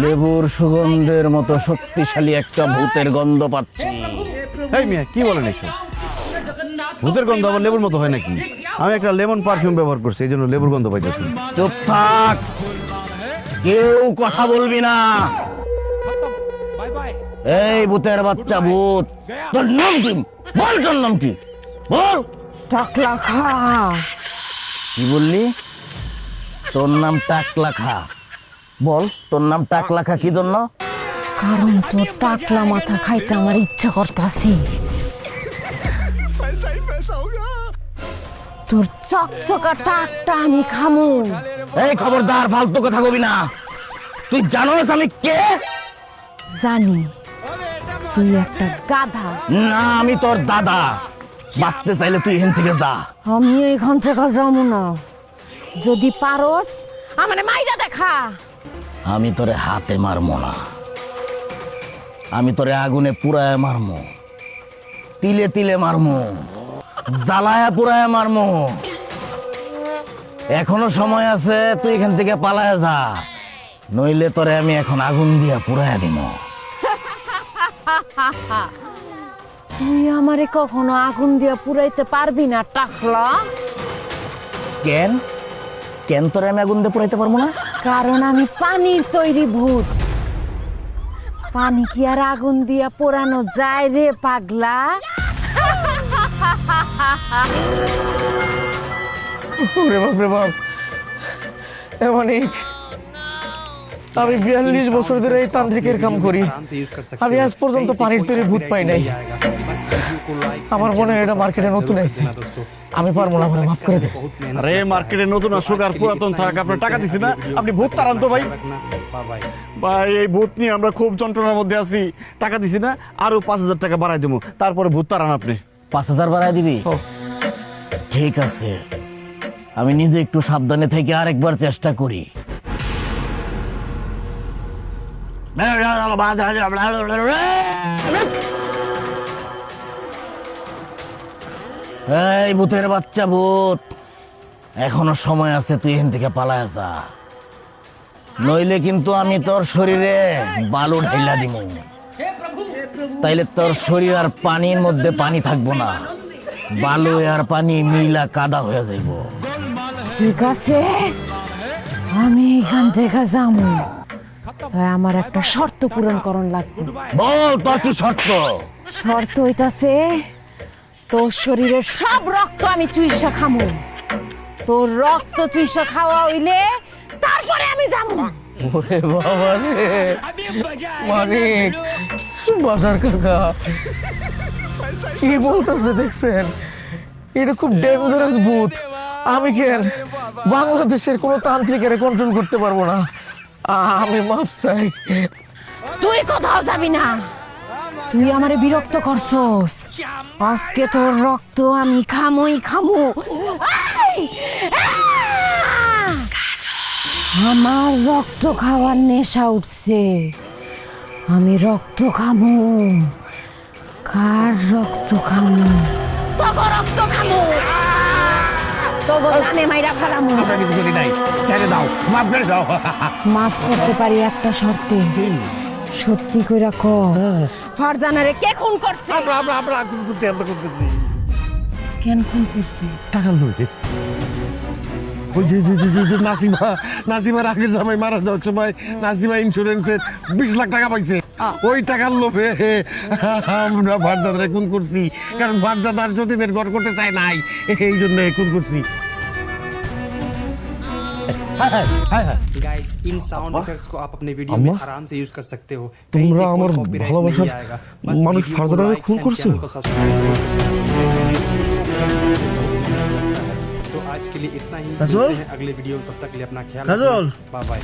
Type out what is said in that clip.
লেবুর সুগন্ধের মতো শক্তিশালী একটা ভূতের গন্ধ পাচ্ছি। এই মিয়া কি বলেন এসব? ভূতের গন্ধ আবার লেবুর মতো হয় নাকি? আমি একটা লেমন পারফিউম ব্যবহার করছি, এই জন্য লেবুর গন্ধ পাইতেছি। চুপ থাক, কেউ কথা বলবি না। এই ভূতের বাচ্চা ভূত, তোর নাম কি? বল, তোর নাম কি? বল। টাকলা খা। কি বললি? তোর নাম টাকলা খা? বল, তোর নাম টাকলা খা কি জন্য? কারণ তোর টাকলা মাথা খাইতে আমার ইচ্ছা করতাছি। তোর চকচকা টাকটা আমি খামু। এই খবরদার, ফালতু কথা কবি না। তুই জানোস আমি কে? জানি তুই একটা গাধা। না, আমি তোর দাদা। বাঁচতে চাইলে তুই এখান থেকে যা। আমি এখান থেকে যাবো না। যদি পারস আমারে মাইরা দেখা। আমি তোরে হাতে মারমো না, আমি তোরে আগুনে পুরায় মারমো, তিলে তিলে মারমো, জ্বালায়া পুরায় মারমো। এখনো সময় আছে, তুই এখান থেকে পালায় যা, নইলে তোরে আমি এখন আগুন দিয়া পুরায় দিব। তুই আমারে কখনো আগুন দিয়া পুরাইতে পারবি না টাকলা। কেন কেন তোরে আমি আগুন দিয়ে পুরাইতে পারবো না? কারণ আমি পানির তৈরি ভূত। পানি কি আর আগুন দিয়া পোড়ানো যায় রে পাগলা? ওরে বাপ রে বাপ, অনেক। আমি 42 বছর ধরে এই তান্ত্রিকের কাম করি, আমি আজ পর্যন্ত পানির তৈরি ভূত পাই নাই। আমার মনে হয় এটা মার্কেটে নতুন আইছে, আমি পারবো না, আমার মাফ করে দে। আরে মার্কেটে নতুন আসুক আর পুরাতন থাক, আপনার টাকা দিছি না, আপনি ভূত তাড়ান তো ভাই। ভাই এই ভূত নিয়ে আমরা খুব যন্ত্রণার মধ্যে আছি, টাকা দিছি না, আরো 5000 টাকা বাড়াই দেবো, তারপরে ভূত তাড়ান আপনি। 5000 বাড়ায় দিবি? ঠিক আছে, আমি নিজে একটু সাবধানে থেকে আরেকবার চেষ্টা করি। এই ভূতের বাচ্চা ভূত, এখনো সময় আছে, তুই এখান থেকে পালায় যা, নইলে কিন্তু আমি তোর শরীরে বালু ঢাইলা দিব। তাইলে তোর শরীর আর পানির মধ্যে পানি থাকবো না, বালু আর পানি মিলা কাদা হয়ে যাইব। ঠিক আছে, আমি এখান থেকে যাবো, তাই আমার একটা শর্ত পূরণ করণ লাগবে। বল, তোর কি শর্ত? শর্ত হইতাছে তোর শরীরের সব রক্ত আমি চুইসা খামু। তোর রক্ত চুইসা খাওয়া হইলে তারপরে আমি যাবো। ওরে বাবা রে, মানিক, বাজার কাকা কি বলতেছে দেখছেন? এটা খুব ডেঞ্জারাস ভূত। আমি কেন বাংলাদেশের কোনো তান্ত্রিকের কন্ট্রোল করতে পারবো না। আমি মাফ চাই। তুই কোথাও যাবি না, তুই আমারে বিরক্ত করছস। আজকে তোর রক্ত আমি খামুই খামু। এই! আহ! আমার রক্ত খাওয়ার নেশা উঠছে, আমি রক্ত খামু। কার রক্ত খামু? তোর রক্ত খামু, তোর জানে মাইরা ফেলামু। মাফ করতে পারি একটা শর্তে। সত্যি কইরা ক, ফারজানারে কে খুন করছে? আমরা খুন করছি। কেন খুন করছিস? টাকা লইতে ওই যে নাসিমার আগের জামাই মারা যাওয়ার সময় নাসিমা ইন্স্যুরেন্সের 20 লাখ টাকা পাইছে, ওই টাকার লোভে আমরা ফারজাদারে খুন করছি। কারণ ফারজাদার জ্যোতিদের ঘর করতে চায় নাই, এই জন্য খুন করছি। गाइस इन साउंड इफेक्ट्स को आप अपने वीडियो में आराम से यूज कर सकते हो। তোমরা আমার ভালোবাসার মানুষ ফারজাদারে খুন করছো। तो आज के लिए इतना ही, काजोल? मिलते हैं अगले वीडियो में, तब तक के लिए अपना ख्याल काजोल? रखना, बाय बाय।